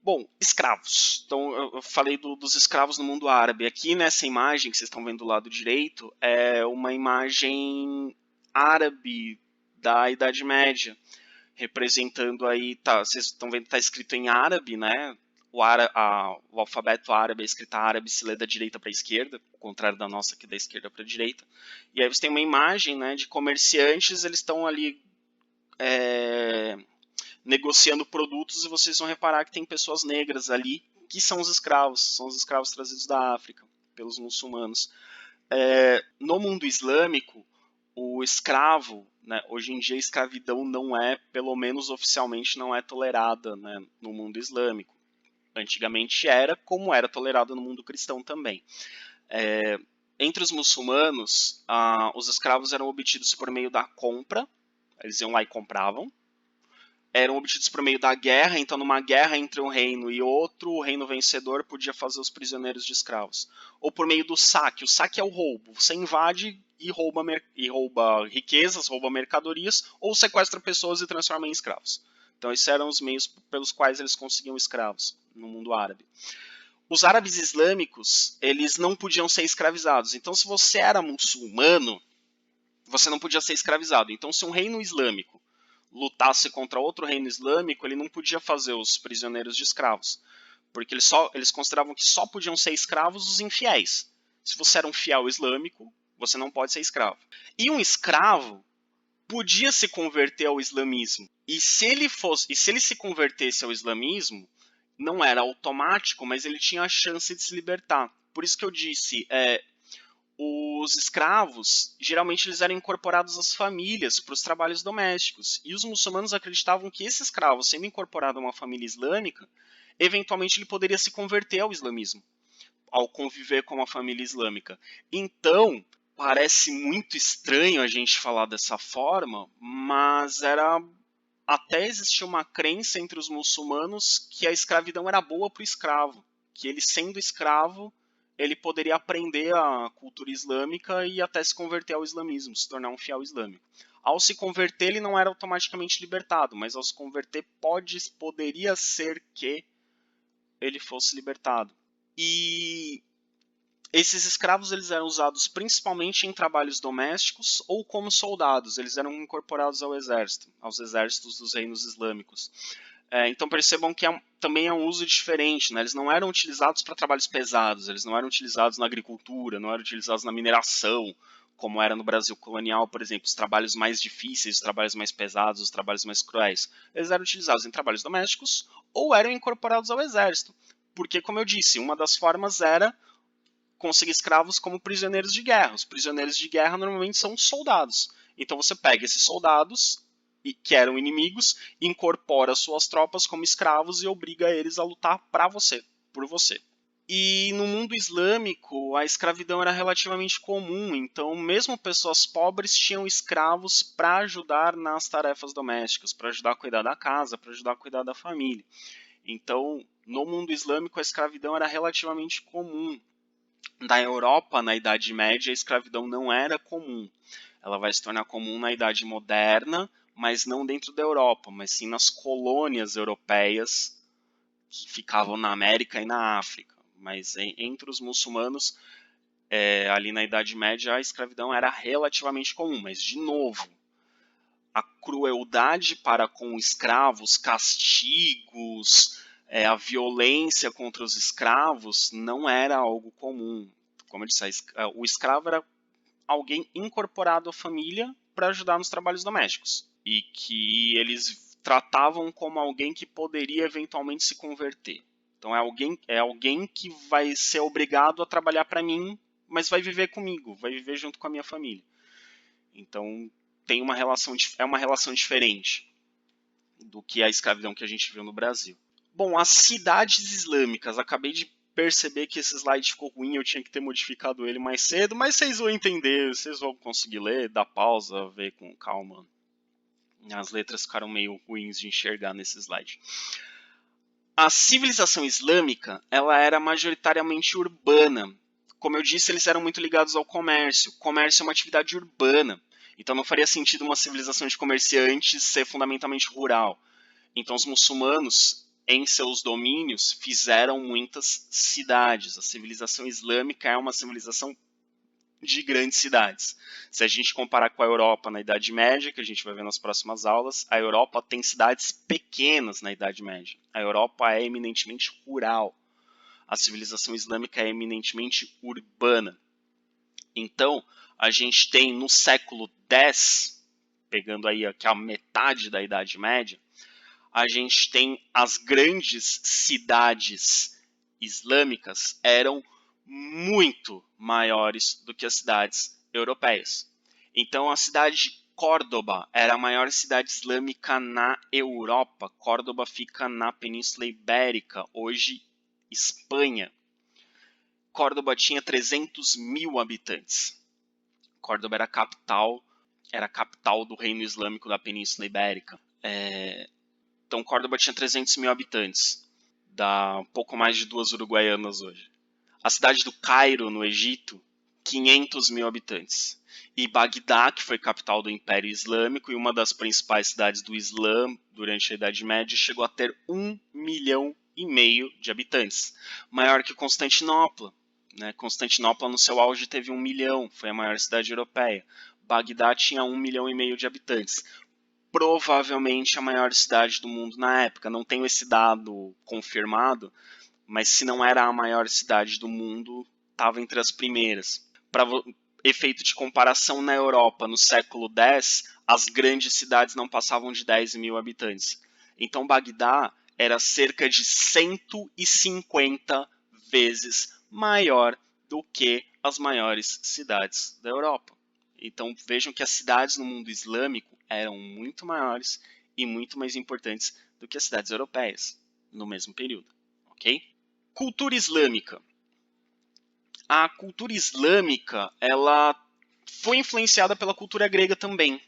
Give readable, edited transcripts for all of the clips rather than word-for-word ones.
Bom, escravos. Então, eu falei dos escravos no mundo árabe. Aqui nessa imagem que vocês estão vendo do lado direito é uma imagem árabe da Idade Média, representando aí, tá, vocês estão vendo que está escrito em árabe, né? O alfabeto árabe, a escrita árabe se lê da direita para a esquerda, ao contrário da nossa aqui da esquerda para a direita. E aí você tem uma imagem, né, de comerciantes, eles estão ali negociando produtos e vocês vão reparar que tem pessoas negras ali que são os escravos trazidos da África pelos muçulmanos. No mundo islâmico, o escravo, né, hoje em dia a escravidão não é, pelo menos oficialmente, não é tolerada, né, no mundo islâmico. Antigamente era, como era tolerada no mundo cristão também. Entre os muçulmanos, os escravos eram obtidos por meio da compra, eles iam lá e compravam. Eram obtidos por meio da guerra, então numa guerra entre um reino e outro, o reino vencedor podia fazer os prisioneiros de escravos. Ou por meio do saque. O saque é o roubo. Você invade e rouba riquezas, rouba mercadorias, ou sequestra pessoas e transforma em escravos. Então esses eram os meios pelos quais eles conseguiam escravos no mundo árabe. Os árabes islâmicos, eles não podiam ser escravizados. Então se você era muçulmano, você não podia ser escravizado. Então se um reino islâmico lutasse contra outro reino islâmico, ele não podia fazer os prisioneiros de escravos, porque eles consideravam que só podiam ser escravos os infiéis. Se você era um fiel islâmico, você não pode ser escravo. E um escravo podia se converter ao islamismo. E se ele se convertesse ao islamismo, não era automático, mas ele tinha a chance de se libertar. Por isso que eu disse, os escravos, geralmente eles eram incorporados às famílias para os trabalhos domésticos. E os muçulmanos acreditavam que esse escravo, sendo incorporado a uma família islâmica, eventualmente ele poderia se converter ao islamismo, ao conviver com uma família islâmica. Então, parece muito estranho a gente falar dessa forma, mas até existia uma crença entre os muçulmanos que a escravidão era boa para o escravo, que ele sendo escravo ele poderia aprender a cultura islâmica e até se converter ao islamismo, se tornar um fiel islâmico. Ao se converter, ele não era automaticamente libertado, mas ao se converter, poderia ser que ele fosse libertado. E esses escravos eles eram usados principalmente em trabalhos domésticos ou como soldados. Eles eram incorporados ao exército, aos exércitos dos reinos islâmicos. Então percebam que também é um uso diferente, né? Eles não eram utilizados para trabalhos pesados, eles não eram utilizados na agricultura, não eram utilizados na mineração, como era no Brasil colonial, por exemplo, os trabalhos mais difíceis, os trabalhos mais pesados, os trabalhos mais cruéis. Eles eram utilizados em trabalhos domésticos ou eram incorporados ao exército. Porque, como eu disse, uma das formas era conseguir escravos como prisioneiros de guerra. Os prisioneiros de guerra normalmente são soldados. Então você pega esses soldados que eram inimigos, incorpora suas tropas como escravos e obriga eles a lutar para você, por você. E no mundo islâmico, a escravidão era relativamente comum, então mesmo pessoas pobres tinham escravos para ajudar nas tarefas domésticas, para ajudar a cuidar da casa, para ajudar a cuidar da família. Então, no mundo islâmico, a escravidão era relativamente comum. Na Europa, na Idade Média, a escravidão não era comum. Ela vai se tornar comum na Idade Moderna, mas não dentro da Europa, mas sim nas colônias europeias que ficavam na América e na África. Mas entre os muçulmanos, ali na Idade Média, a escravidão era relativamente comum. Mas, de novo, a crueldade para com escravos, castigos, a violência contra os escravos não era algo comum. Como eu disse, o escravo era alguém incorporado à família para ajudar nos trabalhos domésticos. E que eles tratavam como alguém que poderia eventualmente se converter. Então é alguém que vai ser obrigado a trabalhar para mim, mas vai viver comigo, vai viver junto com a minha família. Então é uma relação diferente do que a escravidão que a gente viu no Brasil. Bom, as cidades islâmicas, acabei de perceber que esse slide ficou ruim, eu tinha que ter modificado ele mais cedo, mas vocês vão entender, vocês vão conseguir ler, dar pausa, ver com calma. As letras ficaram meio ruins de enxergar nesse slide. A civilização islâmica, ela era majoritariamente urbana. Como eu disse, eles eram muito ligados ao comércio. O comércio é uma atividade urbana. Então não faria sentido uma civilização de comerciantes ser fundamentalmente rural. Então os muçulmanos, em seus domínios, fizeram muitas cidades. A civilização islâmica é uma civilização de grandes cidades. Se a gente comparar com a Europa na Idade Média, que a gente vai ver nas próximas aulas, a Europa tem cidades pequenas na Idade Média. A Europa é eminentemente rural. A civilização islâmica é eminentemente urbana. Então, a gente tem no século X, pegando aí aqui a metade da Idade Média, a gente tem as grandes cidades islâmicas eram muito maiores do que as cidades europeias. Então, a cidade de Córdoba era a maior cidade islâmica na Europa. Córdoba fica na Península Ibérica, hoje Espanha. Córdoba tinha 300 mil habitantes. Córdoba era a capital do Reino Islâmico da Península Ibérica. Então, Córdoba tinha 300 mil habitantes. Dá um pouco mais de 2 Uruguaianas hoje. A cidade do Cairo, no Egito, 500 mil habitantes. E Bagdá, que foi capital do Império Islâmico e uma das principais cidades do Islã durante a Idade Média, chegou a ter 1,5 milhão de habitantes. Maior que Constantinopla. Constantinopla, no seu auge, teve 1 milhão. Foi a maior cidade europeia. Bagdá tinha 1,5 milhão de habitantes. Provavelmente a maior cidade do mundo na época. Não tenho esse dado confirmado, mas se não era a maior cidade do mundo, estava entre as primeiras. Para efeito de comparação, na Europa, no século X, as grandes cidades não passavam de 10 mil habitantes. Então, Bagdá era cerca de 150 vezes maior do que as maiores cidades da Europa. Então, vejam que as cidades no mundo islâmico eram muito maiores e muito mais importantes do que as cidades europeias no mesmo período. Ok? Cultura islâmica. A cultura islâmica, ela foi influenciada pela cultura grega também.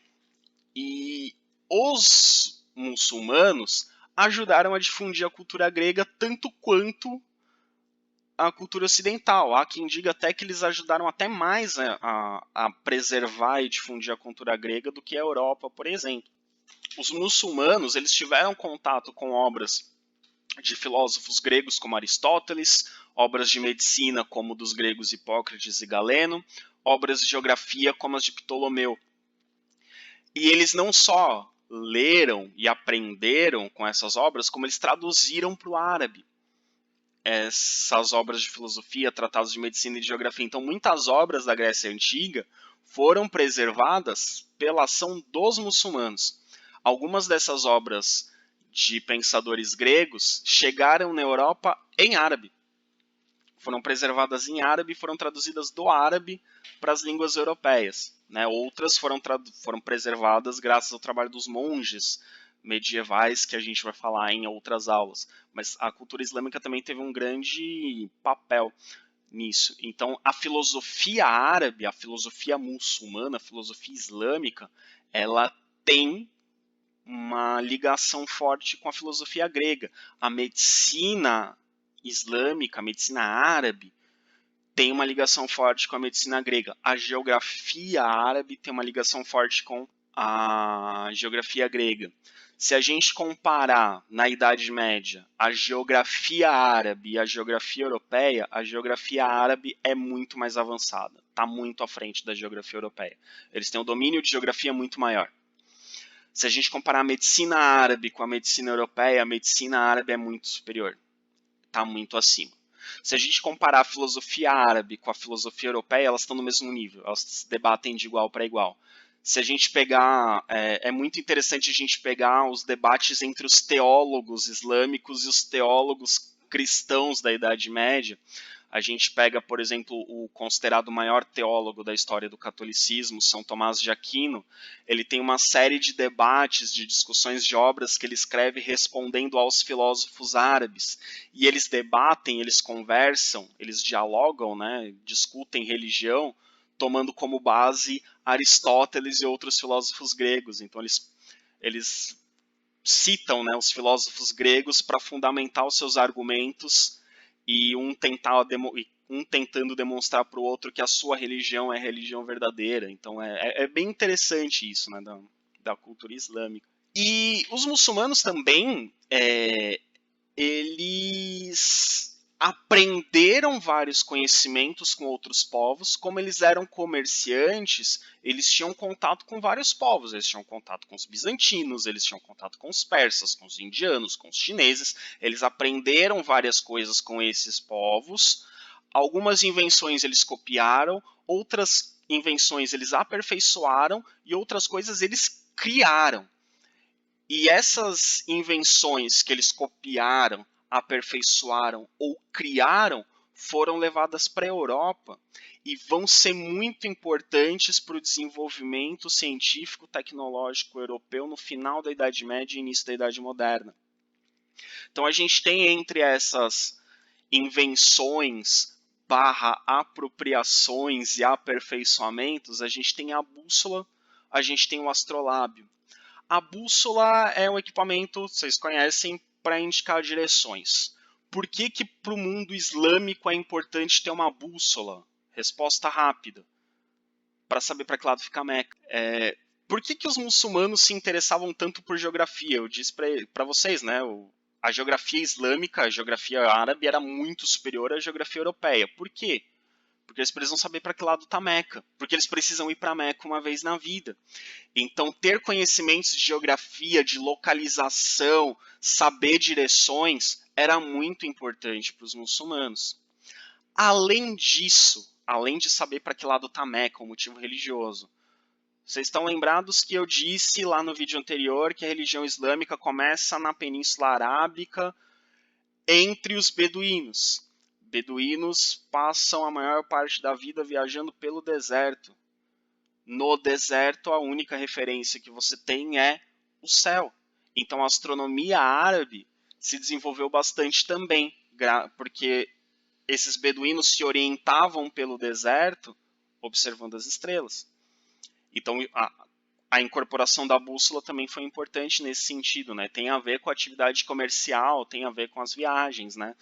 E os muçulmanos ajudaram a difundir a cultura grega tanto quanto a cultura ocidental. Há quem diga até que eles ajudaram até mais a preservar e difundir a cultura grega do que a Europa, por exemplo. Os muçulmanos, eles tiveram contato com obras de filósofos gregos como Aristóteles, obras de medicina como dos gregos Hipócrates e Galeno, obras de geografia como as de Ptolomeu. E eles não só leram e aprenderam com essas obras, como eles traduziram para o árabe essas obras de filosofia, tratados de medicina e de geografia. Então, muitas obras da Grécia Antiga foram preservadas pela ação dos muçulmanos. Algumas dessas obras de pensadores gregos chegaram na Europa em árabe. Foram preservadas em árabe e foram traduzidas do árabe para as línguas europeias. Outras foram preservadas graças ao trabalho dos monges medievais, que a gente vai falar em outras aulas. Mas a cultura islâmica também teve um grande papel nisso. Então, a filosofia árabe, a filosofia muçulmana, a filosofia islâmica, ela tem uma ligação forte com a filosofia grega. A medicina islâmica, a medicina árabe, tem uma ligação forte com a medicina grega. A geografia árabe tem uma ligação forte com a geografia grega. Se a gente comparar na Idade Média a geografia árabe e a geografia europeia, a geografia árabe é muito mais avançada, está muito à frente da geografia europeia. Eles têm um domínio de geografia muito maior. Se a gente comparar a medicina árabe com a medicina europeia, a medicina árabe é muito superior, está muito acima. Se a gente comparar a filosofia árabe com a filosofia europeia, elas estão no mesmo nível, elas se debatem de igual para igual. Se a gente pegar, é muito interessante a gente pegar os debates entre os teólogos islâmicos e os teólogos cristãos da Idade Média. A gente pega, por exemplo, o considerado maior teólogo da história do catolicismo, São Tomás de Aquino. Ele tem uma série de debates, de discussões de obras que ele escreve respondendo aos filósofos árabes. E eles debatem, eles conversam, eles dialogam, discutem religião, tomando como base Aristóteles e outros filósofos gregos. Então eles citam os filósofos gregos para fundamentar os seus argumentos e um tentando demonstrar para o outro que a sua religião é a religião verdadeira. Então é bem interessante isso, da cultura islâmica. E os muçulmanos também eles aprenderam vários conhecimentos com outros povos. Como eles eram comerciantes, eles tinham contato com vários povos. Eles tinham contato com os bizantinos, eles tinham contato com os persas, com os indianos, com os chineses. Eles aprenderam várias coisas com esses povos. Algumas invenções eles copiaram, outras invenções eles aperfeiçoaram e outras coisas eles criaram. E essas invenções que eles copiaram, aperfeiçoaram ou criaram foram levadas para a Europa e vão ser muito importantes para o desenvolvimento científico tecnológico europeu no final da Idade Média e início da Idade Moderna. Então a gente tem entre essas invenções barra apropriações e aperfeiçoamentos, a gente tem a bússola, a gente tem o astrolábio. A bússola é um equipamento, vocês conhecem, para indicar direções. Por que para o mundo islâmico é importante ter uma bússola? Resposta rápida. Para saber para que lado fica a Meca. Por que os muçulmanos se interessavam tanto por geografia? Eu disse para vocês, né? A geografia islâmica, a geografia árabe era muito superior à geografia europeia. Por quê? Porque eles precisam saber para que lado está Meca. Porque eles precisam ir para Meca uma vez na vida. Então, ter conhecimentos de geografia, de localização, saber direções, era muito importante para os muçulmanos. Além disso, além de saber para que lado está Meca, o motivo religioso, vocês estão lembrados que eu disse lá no vídeo anterior que a religião islâmica começa na Península Arábica, entre os beduínos. Beduínos passam a maior parte da vida viajando pelo deserto. No deserto, a única referência que você tem é o céu. Então, a astronomia árabe se desenvolveu bastante também, porque esses beduínos se orientavam pelo deserto observando as estrelas. Então, a incorporação da bússola também foi importante nesse sentido, né? Tem a ver com a atividade comercial, tem a ver com as viagens, né?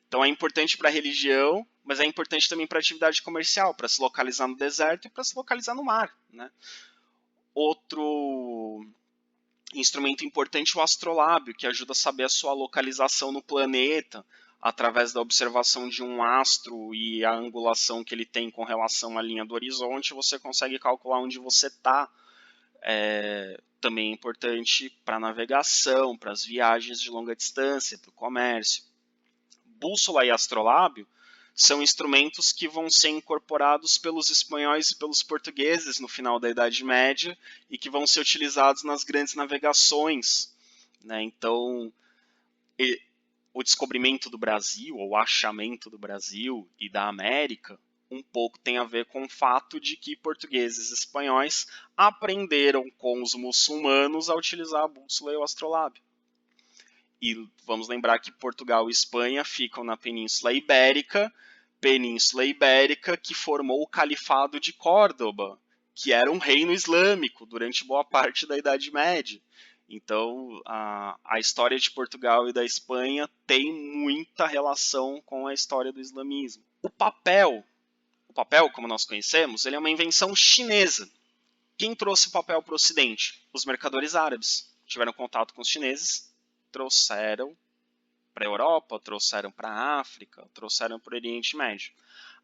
Então é importante para a religião, mas é importante também para a atividade comercial, para se localizar no deserto e para se localizar no mar, né? Outro instrumento importante é o astrolábio, que ajuda a saber a sua localização no planeta, através da observação de um astro e a angulação que ele tem com relação à linha do horizonte, você consegue calcular onde você está. Também é importante para a navegação, para as viagens de longa distância, para o comércio. Bússola e astrolábio são instrumentos que vão ser incorporados pelos espanhóis e pelos portugueses no final da Idade Média e que vão ser utilizados nas grandes navegações, né? Então, o descobrimento do Brasil, ou o achamento do Brasil e da América, um pouco tem a ver com o fato de que portugueses e espanhóis aprenderam com os muçulmanos a utilizar a bússola e o astrolábio. E vamos lembrar que Portugal e Espanha ficam na Península Ibérica que formou o Califado de Córdoba, que era um reino islâmico durante boa parte da Idade Média. Então, a história de Portugal e da Espanha tem muita relação com a história do islamismo. O papel, como nós conhecemos, ele é uma invenção chinesa. Quem trouxe o papel para o Ocidente? Os mercadores árabes. Tiveram contato com os chineses, trouxeram para a Europa, trouxeram para a África, trouxeram para o Oriente Médio.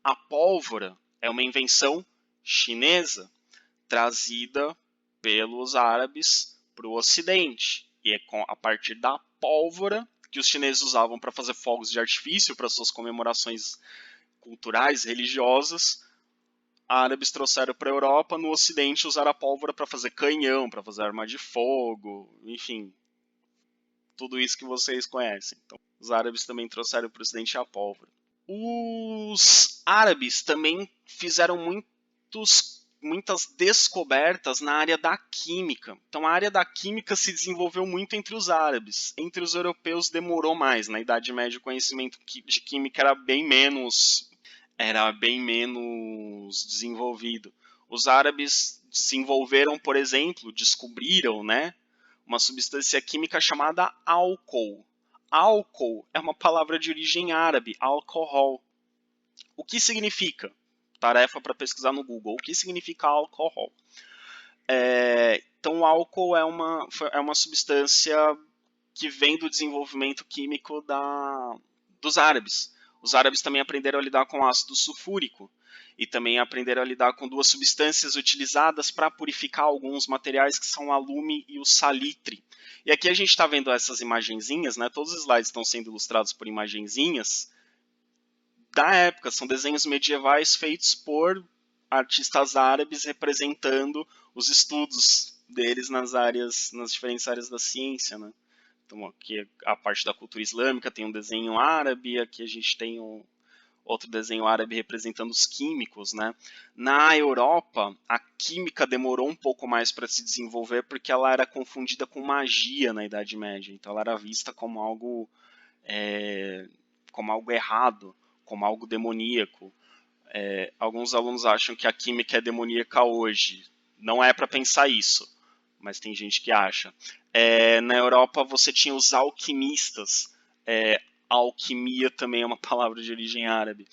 A pólvora é uma invenção chinesa trazida pelos árabes para o Ocidente. E é a partir da pólvora que os chineses usavam para fazer fogos de artifício para suas comemorações culturais, religiosas, árabes trouxeram para a Europa, no Ocidente usaram a pólvora para fazer canhão, para fazer arma de fogo, enfim, tudo isso que vocês conhecem. Então, os árabes também trouxeram para o Ocidente a pólvora. Os árabes também fizeram muitas descobertas na área da química. Então, a área da química se desenvolveu muito entre os árabes. Entre os europeus demorou mais. Na Idade Média, o conhecimento de química era bem menos desenvolvido. Os árabes desenvolveram, por exemplo, descobriram, né, uma substância química chamada álcool. Álcool é uma palavra de origem árabe, alcohol. O que significa? Tarefa para pesquisar no Google. O que significa alcohol? Então, o álcool é uma substância que vem do desenvolvimento químico dos árabes. Os árabes também aprenderam a lidar com ácido sulfúrico e também aprenderam a lidar com duas substâncias utilizadas para purificar alguns materiais, que são o alume e o salitre. E aqui a gente está vendo essas imagenzinhas, né? Todos os slides estão sendo ilustrados por imagenzinhas da época, são desenhos medievais feitos por artistas árabes representando os estudos deles nas diferentes áreas da ciência, né? Então aqui a parte da cultura islâmica tem um desenho árabe, aqui a gente tem outro desenho árabe representando os químicos, né? Na Europa, a química demorou um pouco mais para se desenvolver porque ela era confundida com magia na Idade Média, então ela era vista como algo errado, como algo demoníaco. Alguns alunos acham que a química é demoníaca hoje. Não é para pensar isso, mas tem gente que acha. Na Europa você tinha os alquimistas. Alquimia também é uma palavra de origem árabe.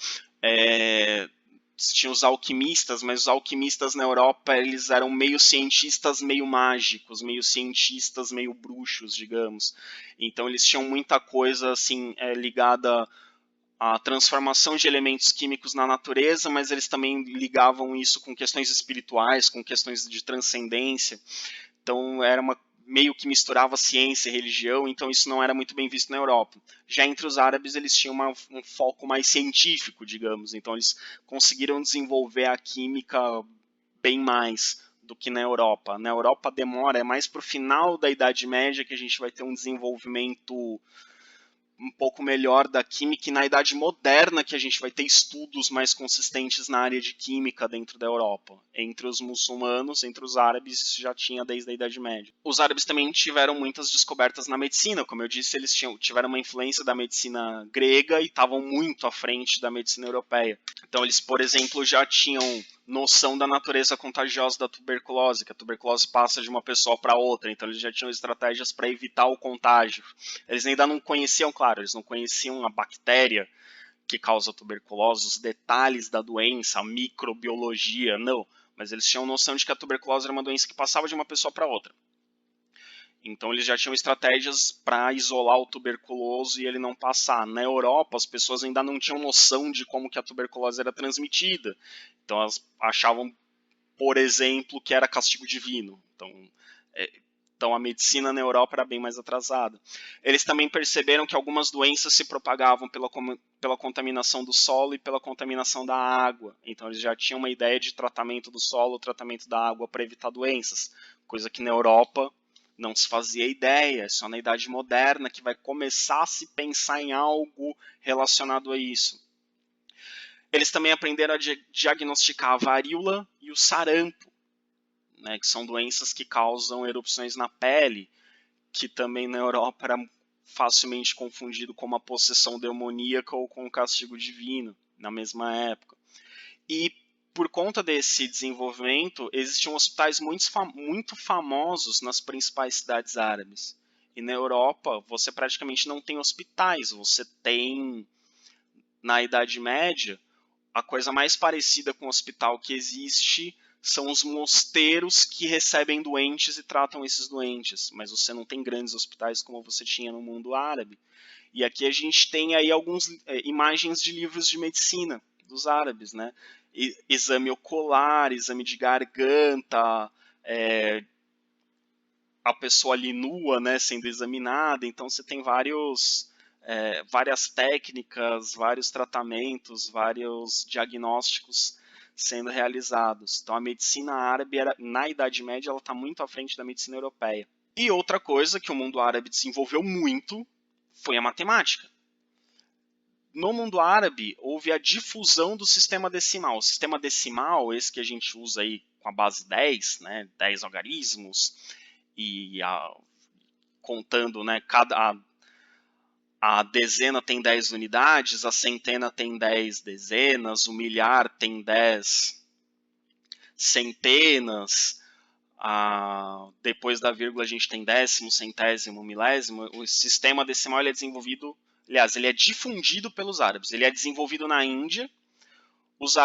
Tinha os alquimistas, mas os alquimistas na Europa eles eram meio cientistas, meio mágicos, meio cientistas, meio bruxos, digamos. Então eles tinham muita coisa assim ligada a transformação de elementos químicos na natureza, mas eles também ligavam isso com questões espirituais, com questões de transcendência. Então era meio que misturava ciência e religião, então isso não era muito bem visto na Europa. Já entre os árabes eles tinham um foco mais científico, digamos, então eles conseguiram desenvolver a química bem mais do que na Europa. Na Europa demora, é mais para o final da Idade Média que a gente vai ter um desenvolvimento um pouco melhor da química, e na Idade Moderna que a gente vai ter estudos mais consistentes na área de química dentro da Europa. Entre os muçulmanos, entre os árabes, isso já tinha desde a Idade Média. Os árabes também tiveram muitas descobertas na medicina, como eu disse, eles tiveram uma influência da medicina grega e estavam muito à frente da medicina europeia. Então eles, por exemplo, já tinham noção da natureza contagiosa da tuberculose, que a tuberculose passa de uma pessoa para outra, então eles já tinham estratégias para evitar o contágio. Eles ainda não conheciam, claro, eles não conheciam a bactéria que causa a tuberculose, os detalhes da doença, a microbiologia, não, mas eles tinham noção de que a tuberculose era uma doença que passava de uma pessoa para outra. Então eles já tinham estratégias para isolar o tuberculoso e ele não passar. Na Europa, as pessoas ainda não tinham noção de como que a tuberculose era transmitida. Então elas achavam, por exemplo, que era castigo divino. Então a medicina na Europa era bem mais atrasada. Eles também perceberam que algumas doenças se propagavam pela contaminação do solo e pela contaminação da água. Então eles já tinham uma ideia de tratamento do solo, tratamento da água para evitar doenças. Coisa que na Europa não se fazia ideia, só na Idade Moderna que vai começar a se pensar em algo relacionado a isso. Eles também aprenderam a diagnosticar a varíola e o sarampo, né, que são doenças que causam erupções na pele, que também na Europa era facilmente confundido com uma possessão demoníaca ou com um castigo divino, na mesma época. E por conta desse desenvolvimento, existiam hospitais muito famosos nas principais cidades árabes. E na Europa, você praticamente não tem hospitais, você tem, na Idade Média, a coisa mais parecida com um hospital que existe são os mosteiros que recebem doentes e tratam esses doentes, mas você não tem grandes hospitais como você tinha no mundo árabe. E aqui a gente tem aí algumas imagens de livros de medicina dos árabes, né? Exame ocular, exame de garganta, a pessoa ali nua, né, sendo examinada. Então você tem várias técnicas, vários tratamentos, vários diagnósticos sendo realizados. Então a medicina árabe, na Idade Média, ela está muito à frente da medicina europeia. E outra coisa que o mundo árabe desenvolveu muito foi a matemática. No mundo árabe, houve a difusão do sistema decimal. O sistema decimal, esse que a gente usa aí com a base 10, né, 10 algarismos, e contando, né, a dezena tem 10 unidades, a centena tem 10 dezenas, o milhar tem 10 centenas, depois da vírgula a gente tem décimo, centésimo, milésimo. O sistema decimal ele é desenvolvido, aliás, ele é difundido pelos árabes. Ele é desenvolvido na Índia. Os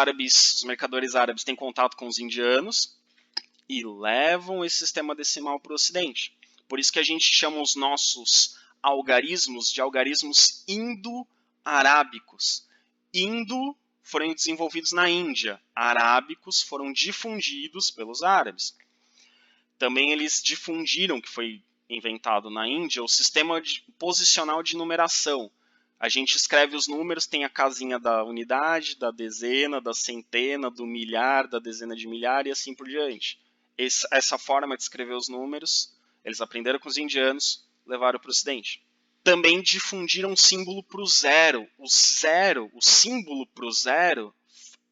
mercadores árabes têm contato com os indianos e levam esse sistema decimal para o Ocidente. Por isso que a gente chama os nossos algarismos de algarismos indo-arábicos. Indo foram desenvolvidos na Índia, arábicos foram difundidos pelos árabes. Também eles difundiram, que foi inventado na Índia, o sistema posicional de numeração. A gente escreve os números, tem a casinha da unidade, da dezena, da centena, do milhar, da dezena de milhar e assim por diante. Essa forma de escrever os números, eles aprenderam com os indianos, levaram para o Ocidente. Também difundiram o símbolo para o zero. O símbolo para o zero,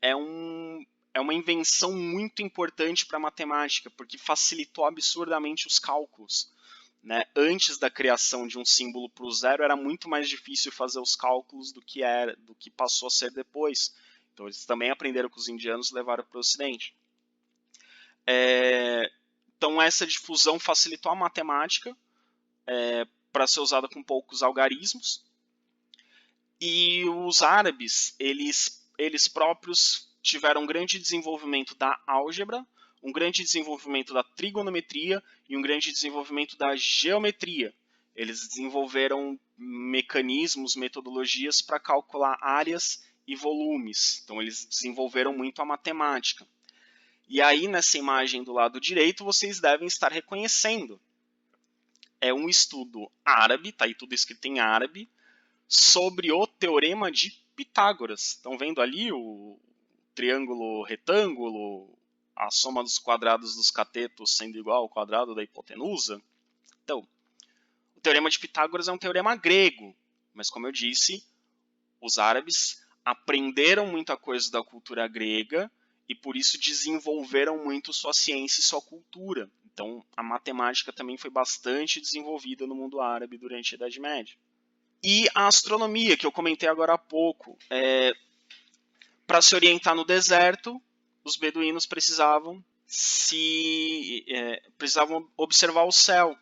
é uma invenção muito importante para a matemática, porque facilitou absurdamente os cálculos. Né? Antes da criação de um símbolo para o zero, era muito mais difícil fazer os cálculos do que passou a ser depois. Então, eles também aprenderam com os indianos e levaram para o Ocidente. Então, essa difusão facilitou a matemática para ser usada com poucos algarismos. E os árabes, eles próprios tiveram um grande desenvolvimento da álgebra, um grande desenvolvimento da trigonometria e um grande desenvolvimento da geometria. Eles desenvolveram mecanismos, metodologias para calcular áreas e volumes. Então, eles desenvolveram muito a matemática. E aí, nessa imagem do lado direito, vocês devem estar reconhecendo. É um estudo árabe, está aí tudo escrito em árabe, sobre o Teorema de Pitágoras. Estão vendo ali o triângulo retângulo, a soma dos quadrados dos catetos sendo igual ao quadrado da hipotenusa? Então, o Teorema de Pitágoras é um teorema grego, mas como eu disse, os árabes aprenderam muita coisa da cultura grega e por isso desenvolveram muito sua ciência e sua cultura. Então, a matemática também foi bastante desenvolvida no mundo árabe durante a Idade Média. E a astronomia, que eu comentei agora há pouco. Para se orientar no deserto, os beduínos precisavam observar o céu,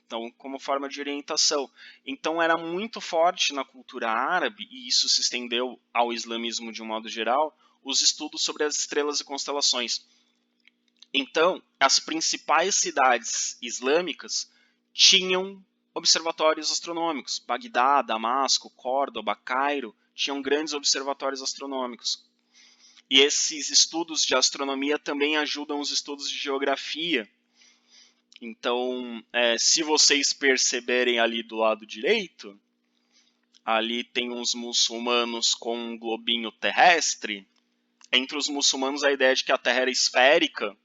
então, como forma de orientação. Então, era muito forte na cultura árabe, e isso se estendeu ao islamismo de um modo geral, os estudos sobre as estrelas e constelações. Então, as principais cidades islâmicas tinham observatórios astronômicos. Bagdá, Damasco, Córdoba, Cairo tinham grandes observatórios astronômicos. E esses estudos de astronomia também ajudam os estudos de geografia. Então, se vocês perceberem ali do lado direito, ali tem uns muçulmanos com um globinho terrestre. Entre os muçulmanos, a ideia de que a Terra era esférica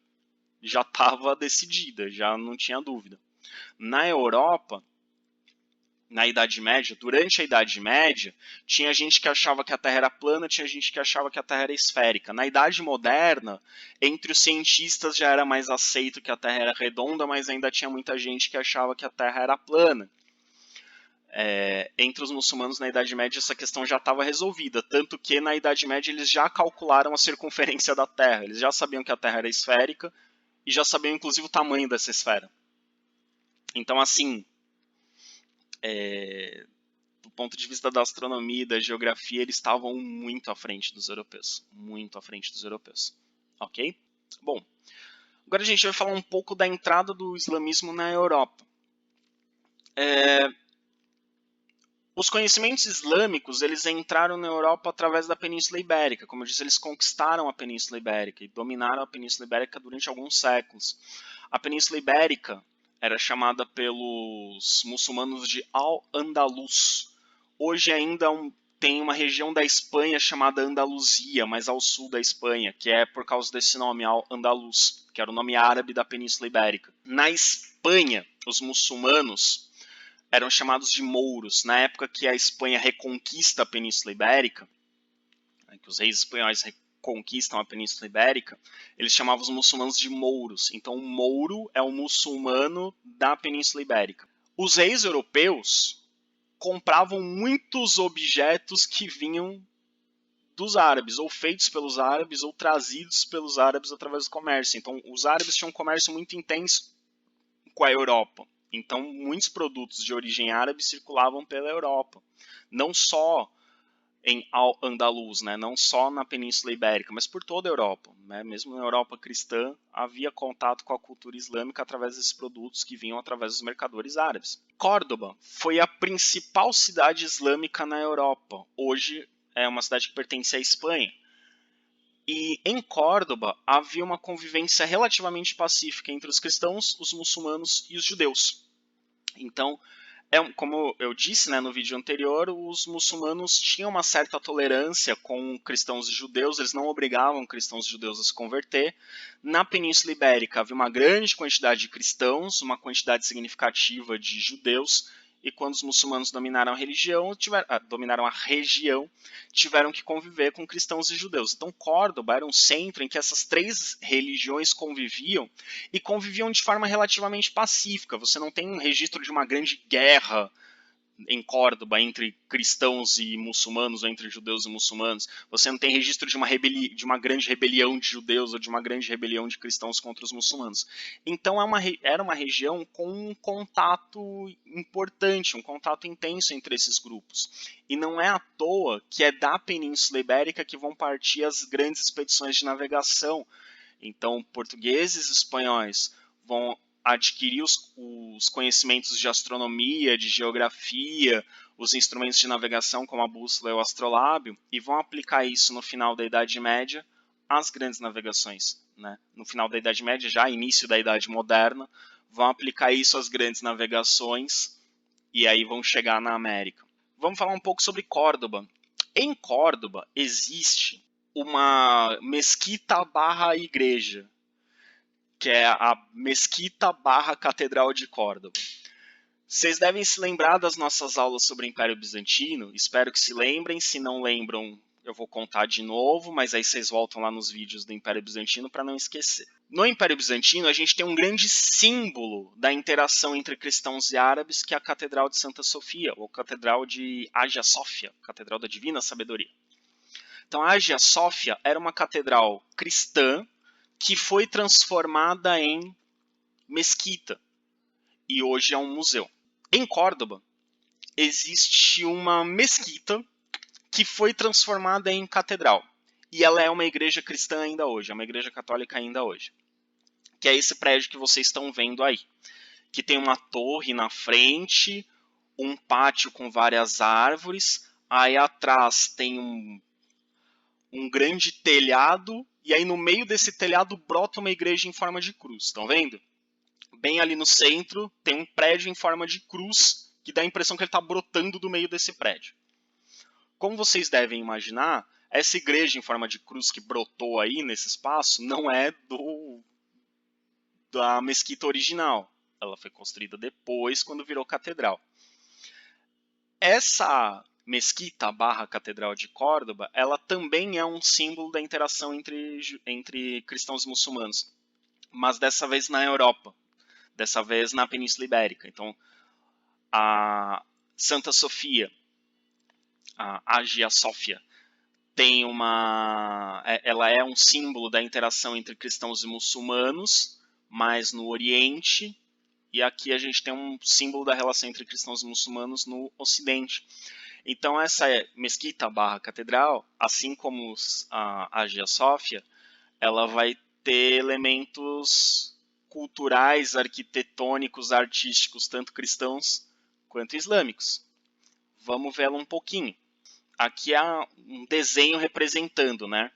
já estava decidida, já não tinha dúvida. Na Europa, na Idade Média, durante a Idade Média, tinha gente que achava que a Terra era plana, tinha gente que achava que a Terra era esférica. Na Idade Moderna, entre os cientistas já era mais aceito que a Terra era redonda, mas ainda tinha muita gente que achava que a Terra era plana. Entre os muçulmanos na Idade Média essa questão já estava resolvida, tanto que na Idade Média eles já calcularam a circunferência da Terra, eles já sabiam que a Terra era esférica e já sabiam inclusive o tamanho dessa esfera. Então, assim, do ponto de vista da astronomia e da geografia, eles estavam muito à frente dos europeus. Muito à frente dos europeus. Ok? Bom, agora a gente vai falar um pouco da entrada do islamismo na Europa. Os conhecimentos islâmicos, eles entraram na Europa através da Península Ibérica. Como eu disse, eles conquistaram a Península Ibérica e dominaram a Península Ibérica durante alguns séculos. A Península Ibérica era chamada pelos muçulmanos de Al-Andalus. Hoje ainda tem uma região da Espanha chamada Andaluzia, mais ao sul da Espanha, que é por causa desse nome, Al-Andalus, que era o nome árabe da Península Ibérica. Na Espanha, os muçulmanos eram chamados de mouros. Na época que a Espanha reconquista a Península Ibérica, que os reis espanhóis conquistam a Península Ibérica, eles chamavam os muçulmanos de mouros. Então, o mouro é o muçulmano da Península Ibérica. Os reis europeus compravam muitos objetos que vinham dos árabes, ou feitos pelos árabes, ou trazidos pelos árabes através do comércio. Então, os árabes tinham um comércio muito intenso com a Europa. Então, muitos produtos de origem árabe circulavam pela Europa. Não só em Al-Andalus, né? Não só na Península Ibérica, mas por toda a Europa. Né? Mesmo na Europa cristã, havia contato com a cultura islâmica através desses produtos que vinham através dos mercadores árabes. Córdoba foi a principal cidade islâmica na Europa. Hoje é uma cidade que pertence à Espanha. E em Córdoba havia uma convivência relativamente pacífica entre os cristãos, os muçulmanos e os judeus. Então, como eu disse, né, no vídeo anterior, os muçulmanos tinham uma certa tolerância com cristãos e judeus, eles não obrigavam cristãos e judeus a se converter. Na Península Ibérica havia uma grande quantidade de cristãos, uma quantidade significativa de judeus, e quando os muçulmanos dominaram a região, tiveram que conviver com cristãos e judeus. Então Córdoba era um centro em que essas três religiões conviviam, e conviviam de forma relativamente pacífica. Você não tem um registro de uma grande guerra em Córdoba entre cristãos e muçulmanos, ou entre judeus e muçulmanos. Você não tem registro de uma grande rebelião de judeus ou de uma grande rebelião de cristãos contra os muçulmanos. Então era uma região com um contato importante, um contato intenso entre esses grupos. E não é à toa que é da Península Ibérica que vão partir as grandes expedições de navegação. Então, portugueses e espanhóis vão adquirir os conhecimentos de astronomia, de geografia, os instrumentos de navegação como a bússola e o astrolábio, e vão aplicar isso no final da Idade Média às grandes navegações. Né? No final da Idade Média, já início da Idade Moderna, vão aplicar isso às grandes navegações e aí vão chegar na América. Vamos falar um pouco sobre Córdoba. Em Córdoba existe uma mesquita barra igreja, que é a Mesquita barra Catedral de Córdoba. Vocês devem se lembrar das nossas aulas sobre o Império Bizantino, espero que se lembrem, se não lembram eu vou contar de novo, mas aí vocês voltam lá nos vídeos do Império Bizantino para não esquecer. No Império Bizantino a gente tem um grande símbolo da interação entre cristãos e árabes, que é a Catedral de Santa Sofia, ou Catedral de Hagia Sofia, Catedral da Divina Sabedoria. Então a Hagia Sofia era uma catedral cristã que foi transformada em mesquita e hoje é um museu. Em Córdoba existe uma mesquita que foi transformada em catedral e ela é uma igreja cristã ainda hoje, é uma igreja católica ainda hoje, que é esse prédio que vocês estão vendo aí, que tem uma torre na frente, um pátio com várias árvores, aí atrás tem um grande telhado, e aí no meio desse telhado brota uma igreja em forma de cruz, estão vendo? Bem ali no centro tem um prédio em forma de cruz, que dá a impressão que ele está brotando do meio desse prédio. Como vocês devem imaginar, essa igreja em forma de cruz que brotou aí nesse espaço não é da mesquita original. Ela foi construída depois, quando virou catedral. Essa mesquita barra Catedral de Córdoba, ela também é um símbolo da interação entre cristãos e muçulmanos, mas dessa vez na Europa, dessa vez na Península Ibérica. Então, a Santa Sofia, a Hagia Sofia, ela é um símbolo da interação entre cristãos e muçulmanos, mas no Oriente, e aqui a gente tem um símbolo da relação entre cristãos e muçulmanos no Ocidente. Então essa mesquita barra catedral, assim como a Hagia Sofia, ela vai ter elementos culturais, arquitetônicos, artísticos, tanto cristãos quanto islâmicos. Vamos vê-la um pouquinho. Aqui há um desenho representando, né?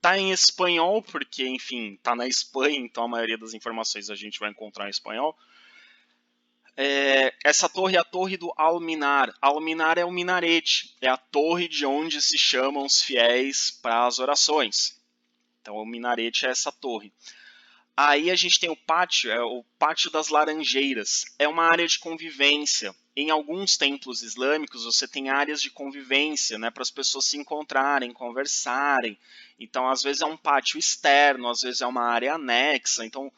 Tá em espanhol, porque, enfim, tá na Espanha, então a maioria das informações a gente vai encontrar em espanhol. Essa torre é a torre do Alminar. Alminar é o minarete, é a torre de onde se chamam os fiéis para as orações. Então o minarete é essa torre. Aí a gente tem o pátio, é o Pátio das Laranjeiras. É uma área de convivência. Em alguns templos islâmicos você tem áreas de convivência, né, para as pessoas se encontrarem, conversarem. Então às vezes é um pátio externo, às vezes é uma área anexa. Então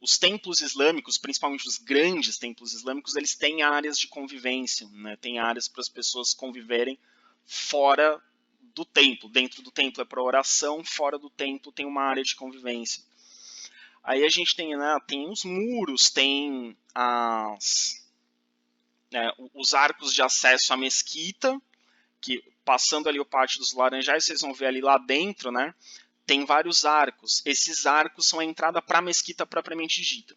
os templos islâmicos, principalmente os grandes templos islâmicos, eles têm áreas de convivência, né? Tem áreas para as pessoas conviverem fora do templo. Dentro do templo é para oração, fora do templo tem uma área de convivência. Aí a gente tem, né, tem os muros, tem os arcos de acesso à mesquita, que passando ali o Pátio dos Laranjais, vocês vão ver ali lá dentro, né? Tem vários arcos. Esses arcos são a entrada para a mesquita propriamente dita.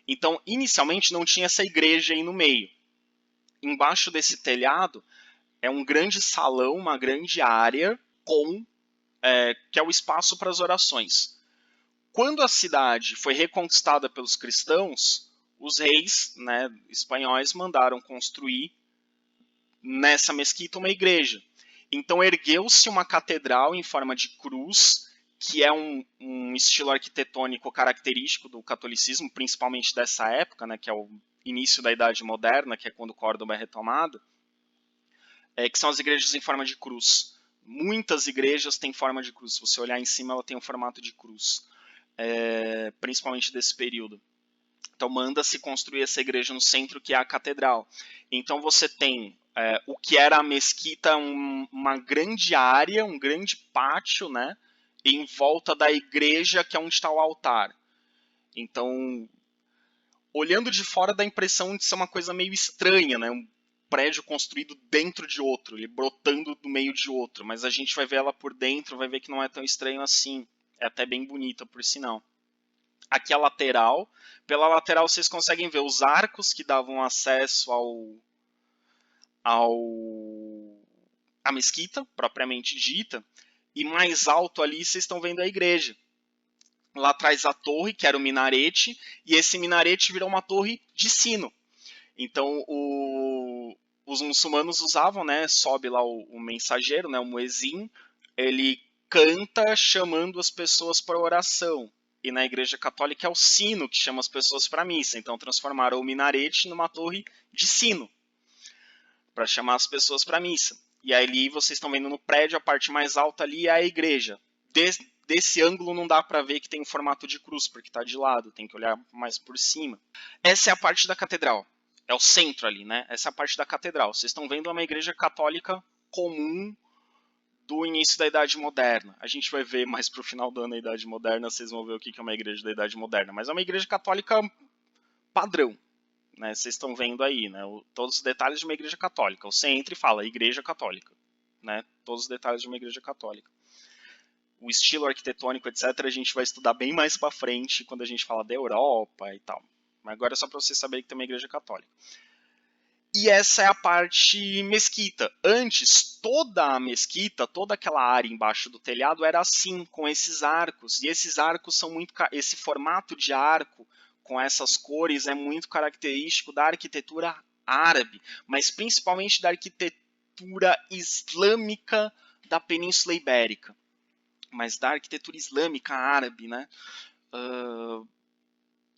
Então, inicialmente não tinha essa igreja aí no meio. Embaixo desse telhado é um grande salão, uma grande área que é o espaço para as orações. Quando a cidade foi reconquistada pelos cristãos, os reis, né, espanhóis mandaram construir nessa mesquita uma igreja. Então ergueu-se uma catedral em forma de cruz, que é um estilo arquitetônico característico do catolicismo, principalmente dessa época, né, que é o início da Idade Moderna, que é quando Córdoba é retomada, que são as igrejas em forma de cruz. Muitas igrejas têm forma de cruz. Se você olhar em cima, ela tem um formato de cruz, principalmente desse período. Então manda-se construir essa igreja no centro, que é a catedral. Então você tem o que era a mesquita, uma grande área, um grande pátio, né, em volta da igreja, que é onde está o altar. Então, olhando de fora, dá a impressão de ser uma coisa meio estranha, né, um prédio construído dentro de outro, ele brotando do meio de outro, mas a gente vai ver ela por dentro, vai ver que não é tão estranho assim. É até bem bonita, por sinal. Aqui a lateral. Pela lateral vocês conseguem ver os arcos que davam acesso à mesquita, propriamente dita. E mais alto ali vocês estão vendo a igreja. Lá atrás a torre, que era o minarete, e esse minarete virou uma torre de sino. Então os muçulmanos usavam, né, sobe lá o mensageiro, né, o muezin, ele canta chamando as pessoas para oração. E na Igreja Católica é o sino que chama as pessoas para a missa. Então transformaram o minarete numa torre de sino para chamar as pessoas para a missa. E aí ali vocês estão vendo no prédio, a parte mais alta ali é a igreja. Desse ângulo não dá para ver que tem um formato de cruz, porque está de lado, tem que olhar mais por cima. Essa é a parte da catedral. É o centro ali, né? Essa é a parte da catedral. Vocês estão vendo uma igreja católica comum do início da Idade Moderna. A gente vai ver mais pro final do ano da Idade Moderna, vocês vão ver o que é uma igreja da Idade Moderna. Mas é uma igreja católica padrão, né? Vocês estão vendo aí, né? Todos os detalhes de uma igreja católica. Você entra e fala, igreja católica, né? Todos os detalhes de uma igreja católica. O estilo arquitetônico, etc., a gente vai estudar bem mais para frente, quando a gente fala da Europa e tal. Mas agora é só para vocês saberem que tem uma igreja católica. E essa é a parte mesquita. Antes, toda a mesquita, toda aquela área embaixo do telhado era assim, com esses arcos. E esses arcos são muito... Esse formato de arco, com essas cores, é muito característico da arquitetura árabe, mas principalmente da arquitetura islâmica da Península Ibérica. Mas da arquitetura islâmica árabe, né?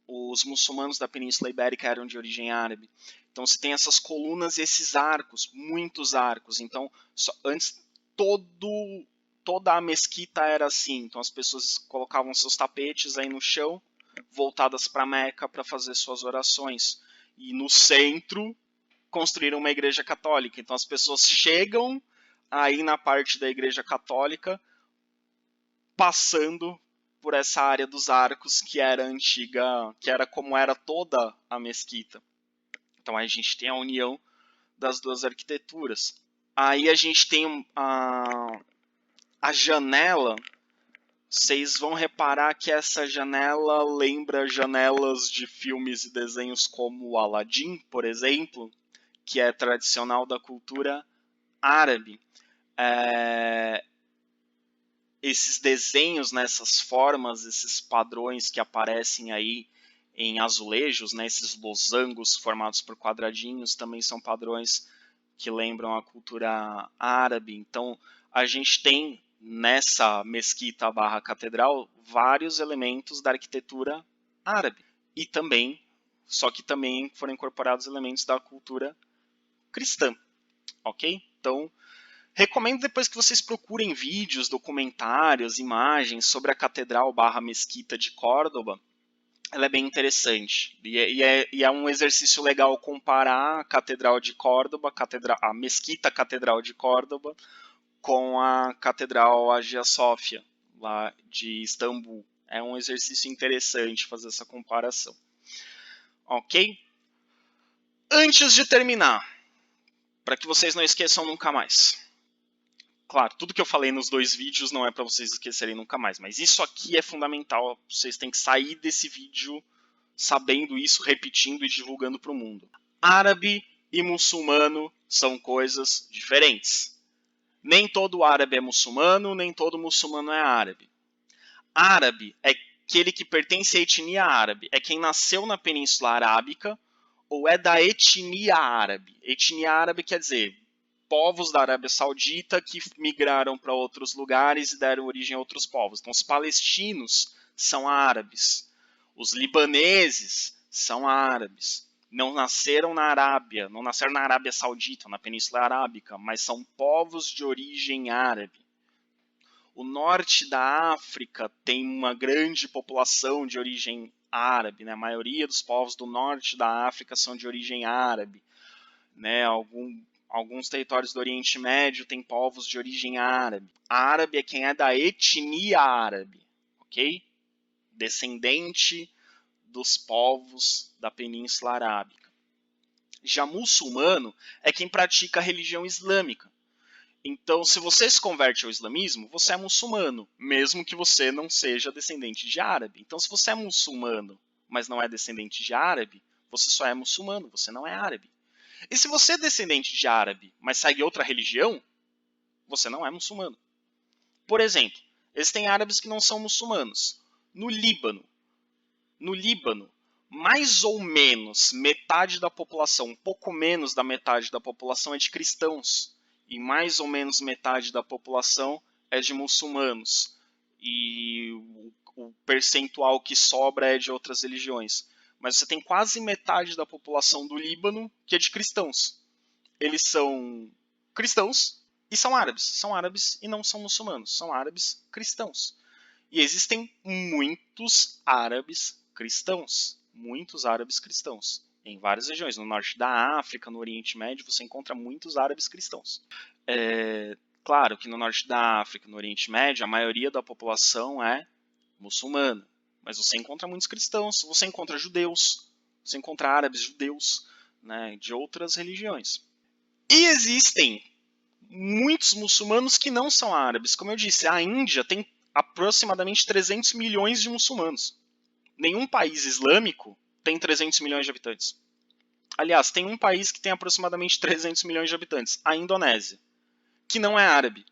Os muçulmanos da Península Ibérica eram de origem árabe. Então você tem essas colunas e esses arcos, muitos arcos. Então, antes toda a mesquita era assim. Então as pessoas colocavam seus tapetes aí no chão, voltadas para Meca para fazer suas orações. E no centro construíram uma igreja católica. Então as pessoas chegam aí na parte da igreja católica, passando por essa área dos arcos que era antiga, que era como era toda a mesquita. Então a gente tem a união das duas arquiteturas. Aí a gente tem a janela. Vocês vão reparar que essa janela lembra janelas de filmes e desenhos como Aladdin, por exemplo, que é tradicional da cultura árabe. Esses desenhos, né, essas formas, esses padrões que aparecem aí em azulejos, né, esses losangos formados por quadradinhos, também são padrões que lembram a cultura árabe. Então, a gente tem nessa mesquita barra catedral vários elementos da arquitetura árabe. E também, só que também foram incorporados elementos da cultura cristã, ok? Então, recomendo depois que vocês procurem vídeos, documentários, imagens sobre a Catedral barra Mesquita de Córdoba. Ela é bem interessante. E é um exercício legal comparar a Catedral de Córdoba, a Mesquita Catedral de Córdoba, com a Catedral Hagia Sofia, lá de Istambul. É um exercício interessante fazer essa comparação. Ok? Antes de terminar, para que vocês não esqueçam nunca mais, Claro, tudo que eu falei nos 2 vídeos não é para vocês esquecerem nunca mais, mas isso aqui é fundamental, vocês têm que sair desse vídeo sabendo isso, repetindo e divulgando para o mundo. Árabe e muçulmano são coisas diferentes. Nem todo árabe é muçulmano, nem todo muçulmano é árabe. Árabe é aquele que pertence à etnia árabe, é quem nasceu na Península Arábica ou é da etnia árabe. Etnia árabe quer dizer povos da Arábia Saudita que migraram para outros lugares e deram origem a outros povos. Então, os palestinos são árabes, os libaneses são árabes. Não nasceram na Arábia, não nasceram na Arábia Saudita, na Península Arábica, mas são povos de origem árabe. O norte da África tem uma grande população de origem árabe, né? A maioria dos povos do norte da África são de origem árabe, né? Alguns territórios do Oriente Médio têm povos de origem árabe. Árabe é quem é da etnia árabe, ok? Descendente dos povos da Península Arábica. Já muçulmano é quem pratica a religião islâmica. Então, se você se converte ao islamismo, você é muçulmano, mesmo que você não seja descendente de árabe. Então, se você é muçulmano, mas não é descendente de árabe, você só é muçulmano, você não é árabe. E se você é descendente de árabe, mas segue outra religião, você não é muçulmano. Por exemplo, existem árabes que não são muçulmanos. No Líbano, mais ou menos metade da população, um pouco menos da metade da população é de cristãos. E mais ou menos metade da população é de muçulmanos. E o percentual que sobra é de outras religiões. Mas você tem quase metade da população do Líbano que é de cristãos. Eles são cristãos e são árabes. São árabes e não são muçulmanos. São árabes cristãos. E existem muitos árabes cristãos. Muitos árabes cristãos. Em várias regiões. No norte da África, no Oriente Médio, você encontra muitos árabes cristãos. Claro que no norte da África, no Oriente Médio, a maioria da população é muçulmana. Mas você encontra muitos cristãos, você encontra judeus, você encontra árabes judeus, né, de outras religiões. E existem muitos muçulmanos que não são árabes. Como eu disse, a Índia tem aproximadamente 300 milhões de muçulmanos. Nenhum país islâmico tem 300 milhões de habitantes. Aliás, tem um país que tem aproximadamente 300 milhões de habitantes, a Indonésia, que não é árabe,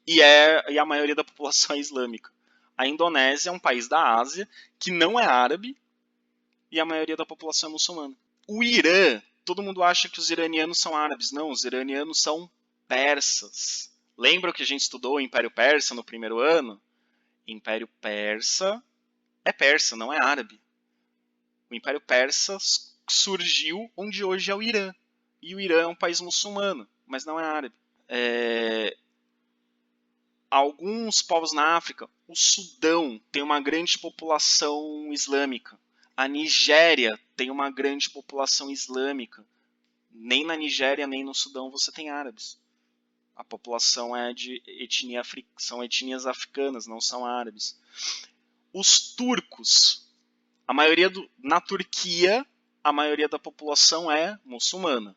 e a maioria da população é islâmica. A Indonésia é um país da Ásia que não é árabe e a maioria da população é muçulmana. O Irã, todo mundo acha que os iranianos são árabes. Não, os iranianos são persas. Lembra que a gente estudou o Império Persa no primeiro ano? Império Persa é persa, não é árabe. O Império Persa surgiu onde hoje é o Irã. E o Irã é um país muçulmano, mas não é árabe. Alguns povos na África, o Sudão tem uma grande população islâmica. A Nigéria tem uma grande população islâmica. Nem na Nigéria, nem no Sudão você tem árabes. A população é de são etnias africanas, não são árabes. Os turcos, na Turquia, a maioria da população é muçulmana,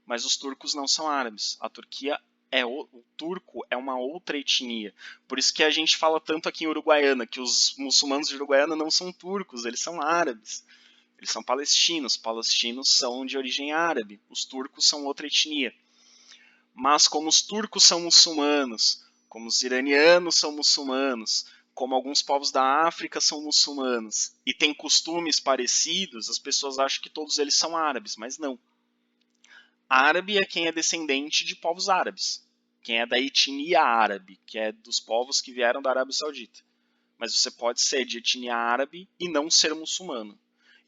mas os turcos não são árabes. A Turquia o turco é uma outra etnia. Por isso que a gente fala tanto aqui em Uruguaiana, que os muçulmanos de Uruguaiana não são turcos, eles são árabes. Eles são palestinos. Palestinos são de origem árabe. Os turcos são outra etnia. Mas como os turcos são muçulmanos, como os iranianos são muçulmanos, como alguns povos da África são muçulmanos, e têm costumes parecidos, as pessoas acham que todos eles são árabes, mas não. Árabe é quem é descendente de povos árabes, quem é da etnia árabe, que é dos povos que vieram da Arábia Saudita. Mas você pode ser de etnia árabe e não ser muçulmano.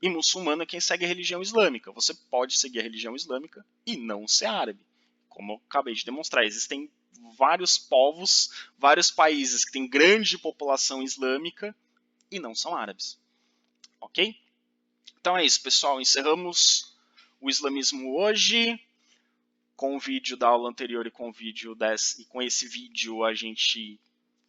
E muçulmano é quem segue a religião islâmica. Você pode seguir a religião islâmica e não ser árabe. Como eu acabei de demonstrar, existem vários povos, vários países que têm grande população islâmica e não são árabes. Ok? Então é isso, pessoal. Encerramos o islamismo hoje. Com o vídeo da aula anterior e com esse vídeo a gente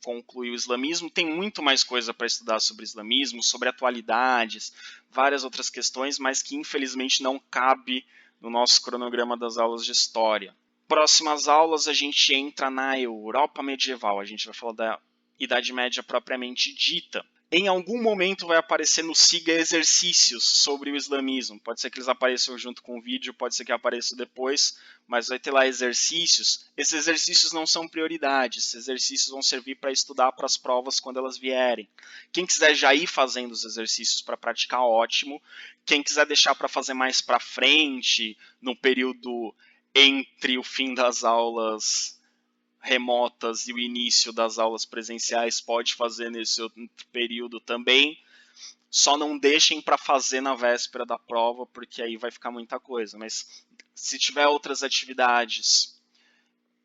conclui o islamismo. Tem muito mais coisa para estudar sobre islamismo, sobre atualidades, várias outras questões, mas que infelizmente não cabe no nosso cronograma das aulas de história. Próximas aulas a gente entra na Europa medieval, a gente vai falar da Idade Média propriamente dita. Em algum momento vai aparecer no SIGA exercícios sobre o islamismo. Pode ser que eles apareçam junto com o vídeo, pode ser que apareçam depois, mas vai ter lá exercícios. Esses exercícios não são prioridade, esses exercícios vão servir para estudar para as provas quando elas vierem. Quem quiser já ir fazendo os exercícios para praticar, ótimo. Quem quiser deixar para fazer mais para frente, no período entre o fim das aulas remotas e o início das aulas presenciais, pode fazer nesse outro período também. Só não deixem para fazer na véspera da prova, porque aí vai ficar muita coisa. Mas se tiver outras atividades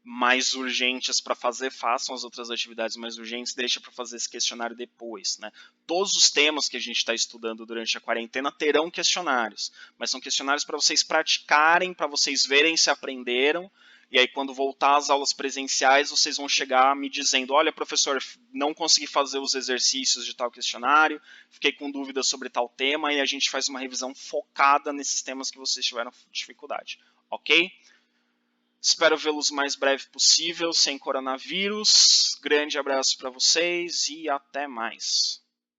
mais urgentes para fazer, façam as outras atividades mais urgentes, deixa para fazer esse questionário depois, né? Todos os temas que a gente está estudando durante a quarentena terão questionários, mas são questionários para vocês praticarem, para vocês verem se aprenderam, e aí quando voltar às aulas presenciais, vocês vão chegar me dizendo, olha professor, não consegui fazer os exercícios de tal questionário, fiquei com dúvidas sobre tal tema, e a gente faz uma revisão focada nesses temas que vocês tiveram dificuldade, ok? Espero vê-los o mais breve possível, sem coronavírus. Grande abraço para vocês e até mais.